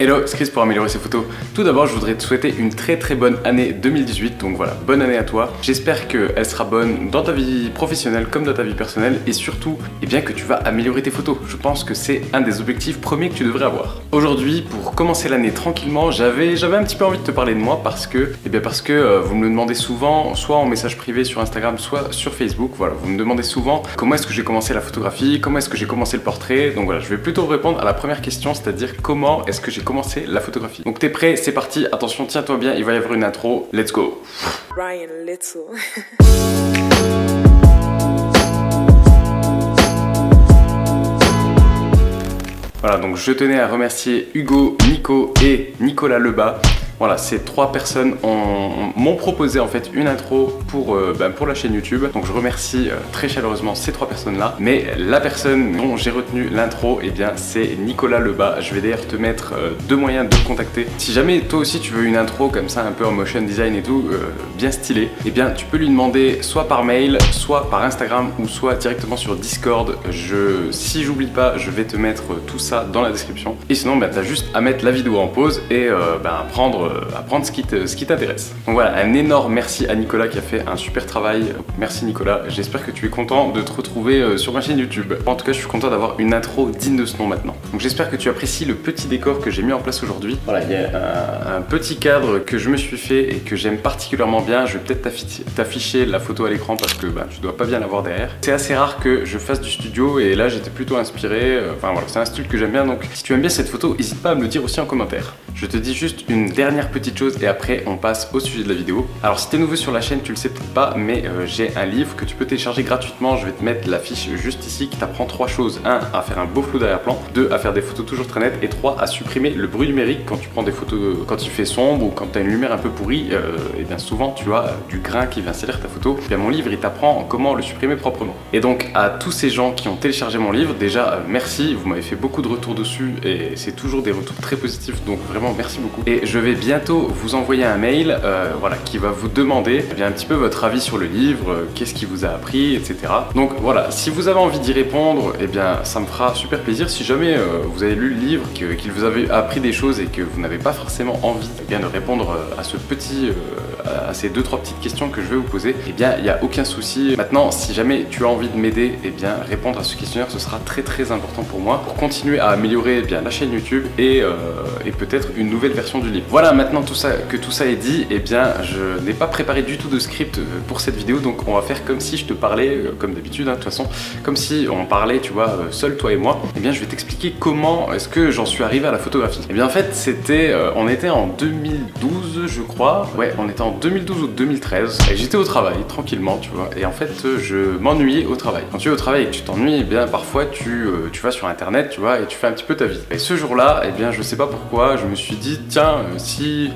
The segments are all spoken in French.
Hello, c'est Chris pour améliorer ses photos. Tout d'abord, je voudrais te souhaiter une très bonne année 2018, donc voilà, bonne année à toi. J'espère qu'elle sera bonne dans ta vie professionnelle comme dans ta vie personnelle et surtout, eh bien que tu vas améliorer tes photos. Je pense que c'est un des objectifs premiers que tu devrais avoir. Aujourd'hui, pour commencer l'année tranquillement, j'avais un petit peu envie de te parler de moi parce que vous me le demandez souvent, soit en message privé sur Instagram, soit sur Facebook. Voilà, vous me demandez souvent comment est-ce que j'ai commencé la photographie, comment est-ce que j'ai commencé le portrait. Donc voilà, je vais plutôt répondre à la première question, c'est-à-dire comment est-ce que j'ai commencé la photographie. Donc t'es prêt, c'est parti, attention, tiens-toi bien, il va y avoir une intro, let's go. Ryan Little. Voilà, donc je tenais à remercier Hugo, Nico et Nicolas Lebas. Voilà, ces trois personnes m'ont proposé en fait une intro pour la chaîne YouTube. Donc je remercie très chaleureusement ces trois personnes-là. Mais la personne dont j'ai retenu l'intro, eh bien c'est Nicolas Lebas. Je vais d'ailleurs te mettre deux moyens de le contacter. Si jamais toi aussi tu veux une intro comme ça, un peu en motion design et tout, bien stylé, eh bien tu peux lui demander soit par mail, soit par Instagram ou soit directement sur Discord. Si j'oublie pas, je vais te mettre tout ça dans la description. Et sinon, t'as juste à mettre la vidéo en pause et à prendre ce qui t'intéresse. Donc voilà, un énorme merci à Nicolas qui a fait un super travail. Merci Nicolas, j'espère que tu es content de te retrouver sur ma chaîne YouTube. En tout cas, je suis content d'avoir une intro digne de ce nom maintenant. Donc j'espère que tu apprécies le petit décor que j'ai mis en place aujourd'hui. Voilà, il y a un petit cadre que je me suis fait et que j'aime particulièrement bien. Je vais peut-être t'afficher la photo à l'écran parce que tu dois pas bien la voir derrière. C'est assez rare que je fasse du studio et là j'étais plutôt inspiré. Enfin voilà, c'est un style que j'aime bien, donc si tu aimes bien cette photo, n'hésite pas à me le dire aussi en commentaire. Je te dis juste une dernière petite chose et après on passe au sujet de la vidéo. Alors si t'es nouveau sur la chaîne, tu le sais peut-être pas, mais j'ai un livre que tu peux télécharger gratuitement. Je vais te mettre la fiche juste ici qui t'apprend 3 choses. 1, à faire un beau flou d'arrière-plan. 2, à faire des photos toujours très nettes. Et 3, à supprimer le bruit numérique quand tu prends des photos, quand il fait sombre ou quand tu as une lumière un peu pourrie. Et bien souvent tu as du grain qui vient salir ta photo. Et bien mon livre il t'apprend comment le supprimer proprement. Et donc à tous ces gens qui ont téléchargé mon livre, déjà merci, vous m'avez fait beaucoup de retours dessus et c'est toujours des retours très positifs, donc vraiment merci beaucoup. Et je vais bientôt vous envoyer un mail voilà, qui va vous demander un petit peu votre avis sur le livre, qu'est-ce qui vous a appris, etc. Donc voilà, si vous avez envie d'y répondre, eh bien ça me fera super plaisir. Si jamais vous avez lu le livre, qu'il vous avait appris des choses et que vous n'avez pas forcément envie de répondre à à ces 2-3 petites questions que je vais vous poser, eh bien il n'y a aucun souci. Maintenant, si jamais tu as envie de m'aider, eh bien répondre à ce questionnaire, ce sera très important pour moi pour continuer à améliorer la chaîne YouTube et peut-être une nouvelle version du livre. Voilà, maintenant tout ça est dit, eh bien je n'ai pas préparé du tout de script pour cette vidéo, donc on va faire comme si je te parlais, comme d'habitude, de toute façon, comme si on parlait, tu vois, seul toi et moi. Eh bien je vais t'expliquer comment est-ce que j'en suis arrivé à la photographie. Eh bien en fait c'était, on était en 2012 je crois, ouais on était en 2012 ou 2013, et j'étais au travail tranquillement, tu vois, et en fait je m'ennuyais au travail. Quand tu es au travail et que tu t'ennuies, eh bien parfois tu vas sur internet, tu vois, et tu fais un petit peu ta vie. Et ce jour-là, eh bien je sais pas pourquoi, je me suis dit tiens, si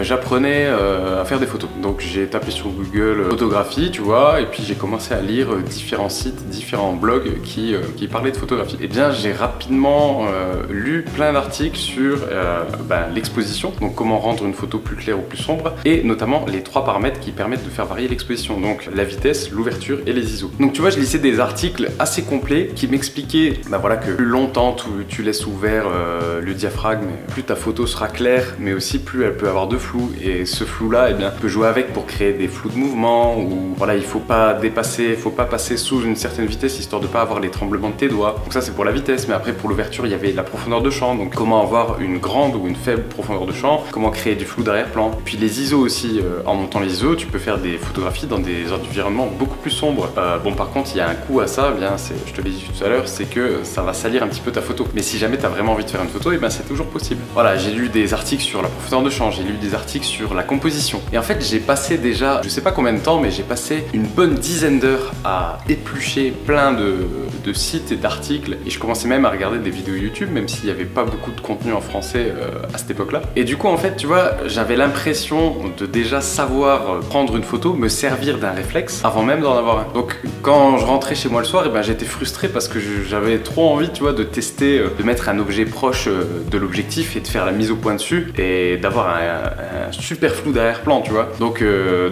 j'apprenais à faire des photos. Donc j'ai tapé sur Google photographie, tu vois, et puis j'ai commencé à lire différents sites, différents blogs qui parlaient de photographie. Et bien j'ai rapidement lu plein d'articles sur l'exposition, donc comment rendre une photo plus claire ou plus sombre, et notamment les 3 paramètres qui permettent de faire varier l'exposition, donc la vitesse, l'ouverture et les ISO. Donc tu vois, je lisais des articles assez complets qui m'expliquaient voilà, que plus longtemps tu laisses ouvert le diaphragme, plus ta photo sera claire, mais aussi plus elle peut avoir de flou, et ce flou là, eh bien, tu peux jouer avec pour créer des flous de mouvement, ou voilà, il faut pas passer sous une certaine vitesse histoire de pas avoir les tremblements de tes doigts. Donc ça c'est pour la vitesse, mais après pour l'ouverture il y avait la profondeur de champ, donc comment avoir une grande ou une faible profondeur de champ, comment créer du flou d'arrière-plan. Puis les ISO aussi, en montant les ISO, tu peux faire des photographies dans des environnements beaucoup plus sombres. Bon par contre il y a un coût à ça, bien, je te l'ai dit tout à l'heure, c'est que ça va salir un petit peu ta photo. Mais si jamais tu as vraiment envie de faire une photo, et ben c'est toujours possible. Voilà, j'ai lu des articles sur la profondeur de champ, j'ai lu des articles sur la composition. Et en fait, j'ai passé déjà, je sais pas combien de temps, mais j'ai passé une bonne dizaine d'heures à éplucher plein de sites et d'articles. Et je commençais même à regarder des vidéos YouTube, même s'il n'y avait pas beaucoup de contenu en français à cette époque-là. Et du coup, en fait, tu vois, j'avais l'impression de déjà savoir prendre une photo, me servir d'un réflexe avant même d'en avoir un. Donc, quand je rentrais chez moi le soir, et ben, j'étais frustré parce que j'avais trop envie, tu vois, de tester, de mettre un objet proche de l'objectif et de faire la mise au point dessus et d'avoir un super flou d'arrière-plan, tu vois. Donc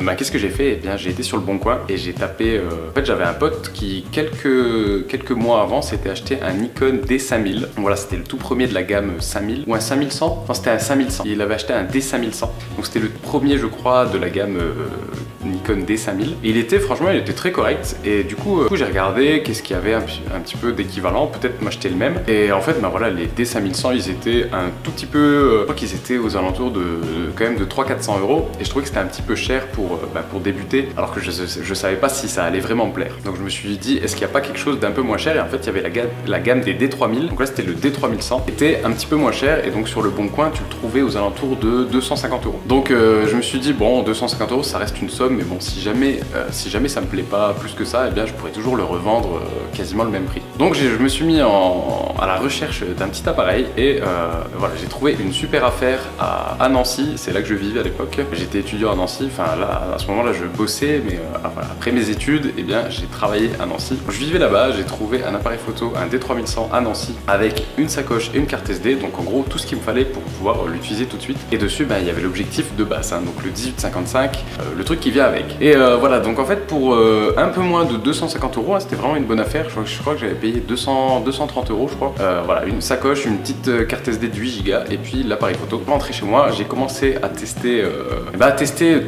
bah, qu'est-ce que j'ai fait? Eh bien j'ai été sur le Bon Coin et j'ai tapé, en fait j'avais un pote qui quelques mois avant s'était acheté un Nikon D5000. Voilà, c'était le tout premier de la gamme 5000 ou un 5100, enfin c'était un 5100. Il avait acheté un D5005, donc c'était le premier je crois de la gamme Nikon D5000. Et franchement il était très correct et du coup j'ai regardé qu'est-ce qu'il y avait un petit peu d'équivalent, peut-être m'acheter le même. Et en fait bah voilà, les D5100 ils étaient un tout petit peu, je crois qu'ils étaient aux alentours de quand même de 300-400 euros et je trouvais que c'était un petit peu cher pour débuter, alors que je savais pas si ça allait vraiment me plaire. Donc je me suis dit est-ce qu'il n'y a pas quelque chose d'un peu moins cher, et en fait il y avait la gamme des D3000, donc là c'était le D3100, était un petit peu moins cher et donc sur le Bon Coin tu le trouvais aux alentours de 250 euros. Donc je me suis dit bon, 250 euros ça reste une somme, mais bon si jamais ça me plaît pas plus que ça, et bien je pourrais toujours le revendre quasiment le même prix. Donc je me suis mis à la recherche d'un petit appareil et voilà, j'ai trouvé une super affaire à Nancy, c'est là que je vivais à l'époque. J'étais étudiant à Nancy, enfin là à ce moment là je bossais, mais voilà, après mes études, et bien j'ai travaillé à Nancy. Je vivais là-bas, j'ai trouvé un appareil photo, un D3100 à Nancy, avec une sacoche et une carte SD, donc en gros tout ce qu'il me fallait pour pouvoir l'utiliser tout de suite. Et dessus il y avait l'objectif de base, hein, donc le 18-55, le truc qui vient avec. Et voilà, donc en fait pour un peu moins de 250 euros, hein, c'était vraiment une bonne affaire. Je crois que j'avais payé 230 euros je crois. Voilà, une sacoche, une petite carte SD de 8 Go et puis l'appareil photo. Rentré chez moi, j'ai commencé à tester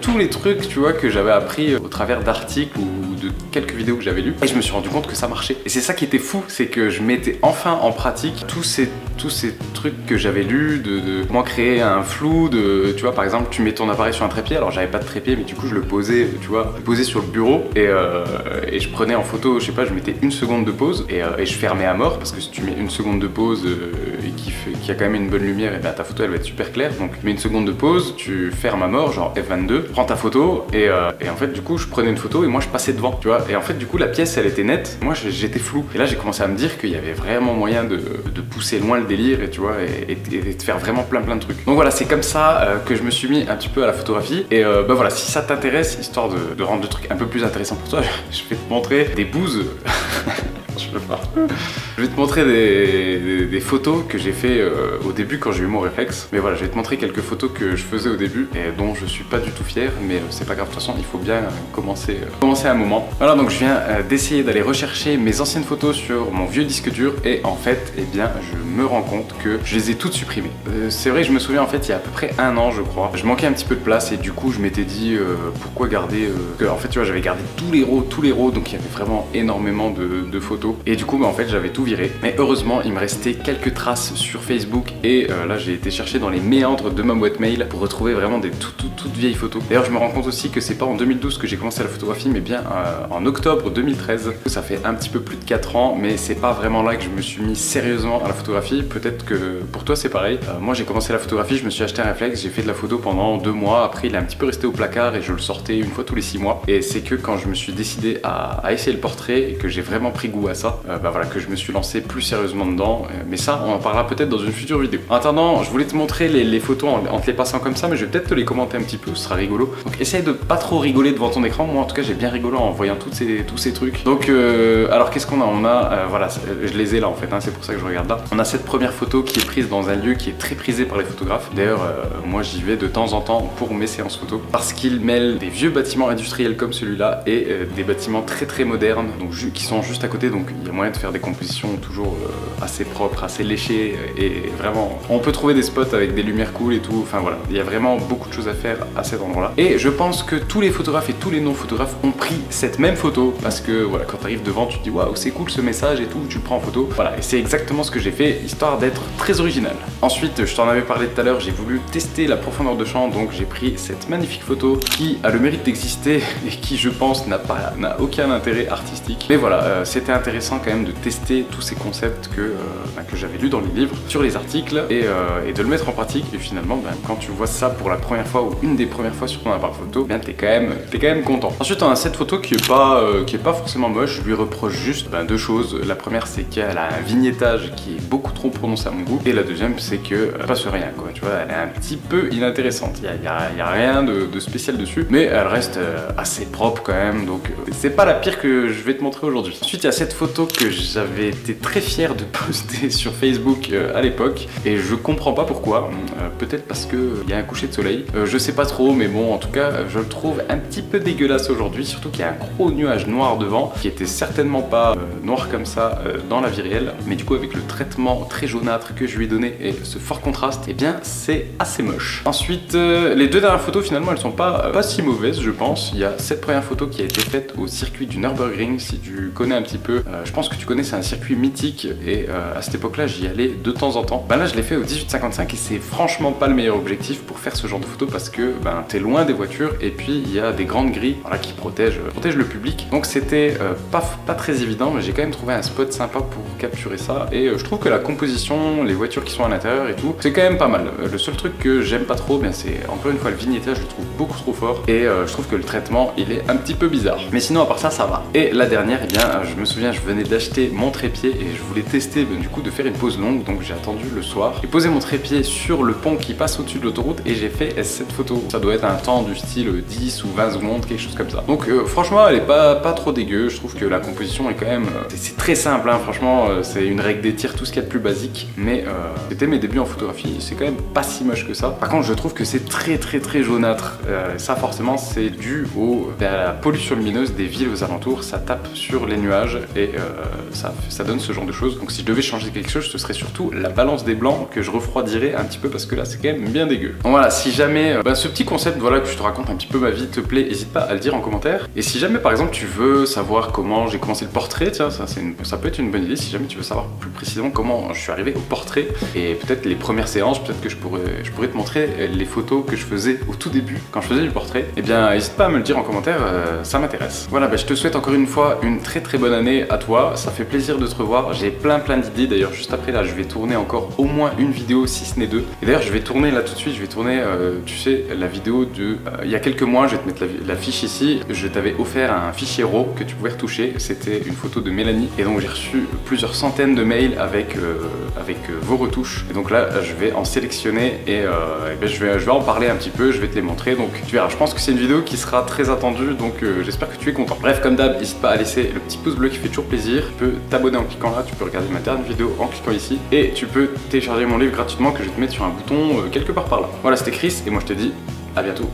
tous les trucs, tu vois, que j'avais appris au travers d'articles ou de quelques vidéos que j'avais lues, et je me suis rendu compte que ça marchait. Et c'est ça qui était fou, c'est que je mettais enfin en pratique tous ces trucs que j'avais lus, de comment créer un flou, tu vois, par exemple tu mets ton appareil sur un trépied. Alors j'avais pas de trépied, mais du coup je le posais, tu vois, sur le bureau et je prenais en photo, je sais pas, je mettais une seconde de pause et je fermais à mort, parce que si tu mets une seconde de pause et qu'il y a quand même une bonne lumière, et bien ta photo elle va être super claire. Donc tu mets une seconde de pause, tu fermes à mort, genre F22, prends ta photo et en fait du coup je prenais une photo et moi je passais devant, tu vois, et en fait du coup la pièce elle était nette, moi j'étais flou. Et là j'ai commencé à me dire qu'il y avait vraiment moyen de pousser loin le délire, et tu vois, et de faire vraiment plein de trucs. Donc voilà, c'est comme ça que je me suis mis un petit peu à la photographie. Et bah voilà, si ça t'intéresse, histoire de rendre le truc un peu plus intéressant pour toi, je vais te montrer des bouses. Je peux pas. Je vais te montrer des photos que j'ai fait au début quand j'ai eu mon réflexe. Mais voilà, je vais te montrer quelques photos que je faisais au début et dont je suis pas du tout fier, mais c'est pas grave, de toute façon il faut bien commencer à un moment. Voilà, donc je viens d'essayer d'aller rechercher mes anciennes photos sur mon vieux disque dur et en fait, eh bien, je me rends compte que je les ai toutes supprimées. C'est vrai, je me souviens en fait il y a à peu près un an je crois, je manquais un petit peu de place et du coup je m'étais dit pourquoi garder en fait tu vois, j'avais gardé tous les RAW, donc il y avait vraiment énormément de photos. Et du coup bah, en fait j'avais tout viré, mais heureusement il me restait quelques traces sur Facebook et là j'ai été chercher dans les méandres de ma boîte mail pour retrouver vraiment des toutes vieilles photos. D'ailleurs je me rends compte aussi que c'est pas en 2012 que j'ai commencé la photographie, mais bien en octobre 2013. Ça fait un petit peu plus de 4 ans, mais c'est pas vraiment là que je me suis mis sérieusement à la photographie. Peut-être que pour toi c'est pareil. Moi j'ai commencé la photographie, je me suis acheté un réflexe, j'ai fait de la photo pendant 2 mois, après il est un petit peu resté au placard et je le sortais une fois tous les 6 mois. Et c'est que quand je me suis décidé à essayer le portrait et que j'ai vraiment pris goût à ça, bah voilà, que je me suis lancé plus sérieusement dedans. Mais ça, on en parlera peut-être dans une future vidéo. En attendant, je voulais te montrer les photos en te les passant comme ça, mais je vais peut-être te les commenter un petit peu, ce sera rigolo. Donc essaye de pas trop rigoler devant ton écran. Moi en tout cas j'ai bien rigolé en voyant tous ces trucs. Donc alors qu'est-ce qu'on a? On a, voilà, je les ai là en fait, hein, c'est pour ça que je regarde là. On a cette première photo qui est prise dans un lieu qui est très prisé par les photographes. D'ailleurs moi j'y vais de temps en temps pour mes séances photo, parce qu'il mêle des vieux bâtiments industriels comme celui-là et des bâtiments très modernes, donc qui sont juste à côté, donc il y a moyen de faire des compositions toujours assez propres, assez léchées, et vraiment on peut trouver des spots avec des lumières cool et tout. Enfin voilà, il y a vraiment beaucoup de choses à faire à cet endroit là, et je pense que tous les photographes et tous les non-photographes ont pris cette même photo, parce que voilà, quand tu arrives devant tu te dis waouh c'est cool ce message et tout, tu le prends en photo. Voilà, et c'est exactement ce que j'ai fait, histoire d'être très original. Ensuite je t'en avais parlé tout à l'heure, j'ai voulu tester la profondeur de champ, donc j'ai pris cette magnifique photo qui a le mérite d'exister et qui je pense n'a aucun intérêt artistique, mais voilà, c'était intéressant quand même de tester tous ces concepts que j'avais lus dans les livres, sur les articles, et de le mettre en pratique. Et finalement quand tu vois ça pour la première fois ou une des premières fois sur ton appareil photo, t'es quand même content. Ensuite on a cette photo qui est pas forcément moche. Je lui reproche juste deux choses. La première c'est qu'elle a un vignettage qui est beaucoup trop prononcé à mon goût, et la deuxième c'est que elle passe rien quoi, tu vois, elle est un petit peu inintéressante. Il y a rien de spécial dessus, mais elle reste assez propre quand même, donc c'est pas la pire que je vais te montrer aujourd'hui. Ensuite il y a cette photo que j'avais été très fier de poster sur Facebook à l'époque et je comprends pas pourquoi. Peut-être parce que il y a un coucher de soleil. Je sais pas trop, mais bon, en tout cas, je le trouve un petit peu dégueulasse aujourd'hui, surtout qu'il y a un gros nuage noir devant qui était certainement pas noir comme ça dans la vie réelle, mais du coup avec le traitement très jaunâtre que je lui ai donné et ce fort contraste, et bien c'est assez moche. Ensuite, les deux dernières photos finalement elles sont pas si mauvaises, je pense. Il y a cette première photo qui a été faite au circuit du Nürburgring, si tu connais un petit peu, je pense que tu connais, c'est un circuit mythique et à cette époque là j'y allais de temps en temps. Là je l'ai fait au 1855 et c'est franchement pas le meilleur objectif pour faire ce genre de photo parce que t'es loin des voitures et puis il y a des grandes grilles qui protègent le public, donc c'était pas très évident, mais j'ai quand même trouvé un spot sympa pour capturer ça et je trouve que la composition, les voitures qui sont à l'intérieur et tout, c'est quand même pas mal. Le seul truc que j'aime pas trop, c'est encore une fois le vignettage, je le trouve beaucoup trop fort et je trouve que le traitement il est un petit peu bizarre, mais sinon à part ça, ça va. Et la dernière, je me souviens, je venais d'acheter mon trépied et je voulais tester du coup de faire une pause longue, donc j'ai attendu le soir, j'ai posé mon trépied sur le pont qui passe au-dessus de l'autoroute et j'ai fait cette photo. Ça doit être un temps du style 10 ou 20 secondes, quelque chose comme ça. Donc franchement elle est pas trop dégueu, je trouve que la composition est quand même, c'est très simple hein, franchement, c'est une règle des tirs, tout ce qu'il y a de plus basique, mais c'était mes débuts en photographie, c'est quand même pas si moche que ça. Par contre je trouve que c'est très jaunâtre, ça forcément c'est dû à la pollution lumineuse des villes aux alentours, ça tape sur les nuages et ça donne ce genre de choses. Donc si je devais changer quelque chose, ce serait surtout la balance des blancs que je refroidirais un petit peu parce que là c'est quand même bien dégueu. Donc voilà, si jamais ce petit concept que je te raconte un petit peu ma vie te plaît, n'hésite pas à le dire en commentaire. Et si jamais par exemple tu veux savoir comment j'ai commencé le portrait, tiens, ça peut être une bonne idée. Si jamais tu veux savoir plus précisément comment je suis arrivé au portrait et peut-être les premières séances, peut-être que je pourrais te montrer les photos que je faisais au tout début quand je faisais du portrait, et bien n'hésite pas à me le dire en commentaire, ça m'intéresse. Voilà, je te souhaite encore une fois une très bonne année à toi, ça fait plaisir de te revoir, j'ai plein d'idées. D'ailleurs juste après là je vais tourner encore au moins une vidéo, si ce n'est deux. Et d'ailleurs je vais tourner là tout de suite, je vais tourner tu sais la vidéo de il y a quelques mois, je vais te mettre la fiche ici, je t'avais offert un fichier RAW que tu pouvais retoucher, c'était une photo de Mélanie et donc j'ai reçu plusieurs centaines de mails avec vos retouches et donc là je vais en sélectionner et je vais en parler un petit peu, je vais te les montrer, donc tu verras, je pense que c'est une vidéo qui sera très attendue, donc j'espère que tu es content. Bref, comme d'hab, n'hésite pas à laisser le petit pouce bleu qui fait toujours plaisir, tu peux t'abonner en cliquant là, tu peux regarder ma dernière vidéo en cliquant ici et tu peux télécharger mon livre gratuitement que je vais te mettre sur un bouton quelque part par là. Voilà, c'était Chris et moi je te dis à bientôt.